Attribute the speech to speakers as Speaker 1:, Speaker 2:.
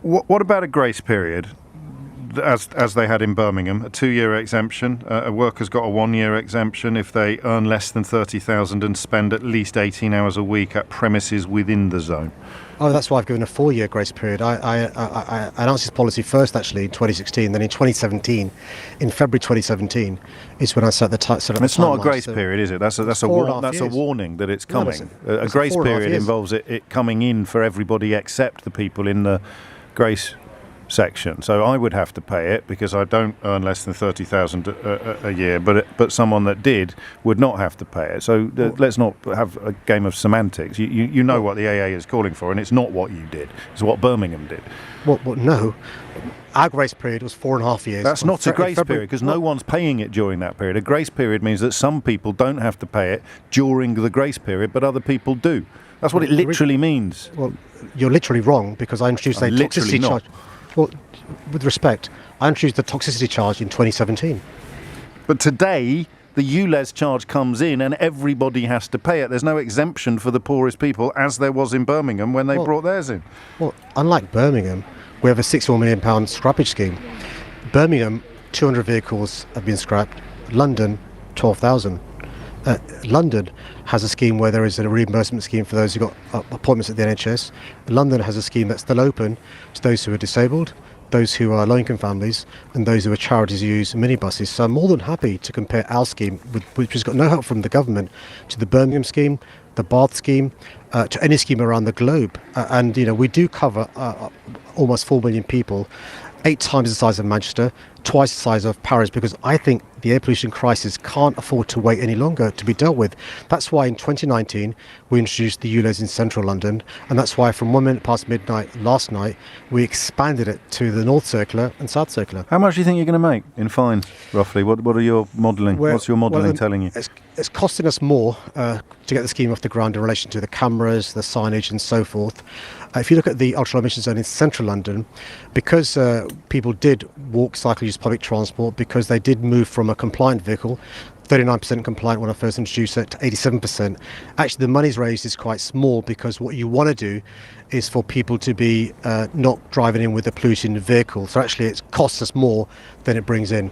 Speaker 1: What about a grace period, as they had in Birmingham? A 2-year exemption. A worker's got a 1-year exemption if they earn less than 30,000 and spend at least 18 hours a week at premises within the zone.
Speaker 2: Oh, that's why I've given a 4-year grace period. I announced this policy first, actually, in 2016. Then in 2017, in February 2017, is when I set the timeline.
Speaker 1: It's not a grace period, is it? That's a warning that it's coming.
Speaker 2: No,
Speaker 1: a grace period involves it coming in for everybody except the people in the grace section. So I would have to pay it because I don't earn less than 30,000 a year, but someone that did would not have to pay it. So let's not have a game of semantics. You know what the AA is calling for, and it's not what you did. It's what Birmingham did.
Speaker 2: Well, no. Our grace period was 4.5 years.
Speaker 1: That's not a grace period because no one's paying it during that period. A grace period means that some people don't have to pay it during the grace period, but other people do. That's what it literally means.
Speaker 2: Well, you're literally wrong because I introduced a toxicity charge. Well, with respect, I introduced the toxicity charge in 2017.
Speaker 1: But today, the ULEZ charge comes in and everybody has to pay it. There's no exemption for the poorest people, as there was in Birmingham when they brought theirs in.
Speaker 2: Well, unlike Birmingham, we have a £61 million scrappage scheme. Birmingham, 200 vehicles have been scrapped. London, 12,000. London has a scheme where there is a reimbursement scheme for those who got appointments at the NHS. London has a scheme that's still open to those who are disabled, those who are low-income families, and those who are charities who use minibuses. So I'm more than happy to compare our scheme, which has got no help from the government, to the Birmingham scheme, the Bath scheme, to any scheme around the globe. And we do cover almost 4 million people, 8 times the size of Manchester, twice the size of Paris, because I think the air pollution crisis can't afford to wait any longer to be dealt with. That's why in 2019 we introduced the ULEZ in central London, and that's why from 1 minute past midnight last night we expanded it to the North Circular and South Circular.
Speaker 1: How much do you think you're going to make in fines, roughly? What are your modelling? What's your modelling telling you?
Speaker 2: It's costing us more to get the scheme off the ground in relation to the cameras, the signage and so forth. If you look at the ultra-low emission zone in central London, because people did walk, cycle, use public transport, because they did move from a compliant vehicle, 39% compliant when I first introduced it, to 87%. Actually, the money's raised is quite small because what you want to do is for people to be not driving in with a polluting vehicle. So actually, it costs us more than it brings in.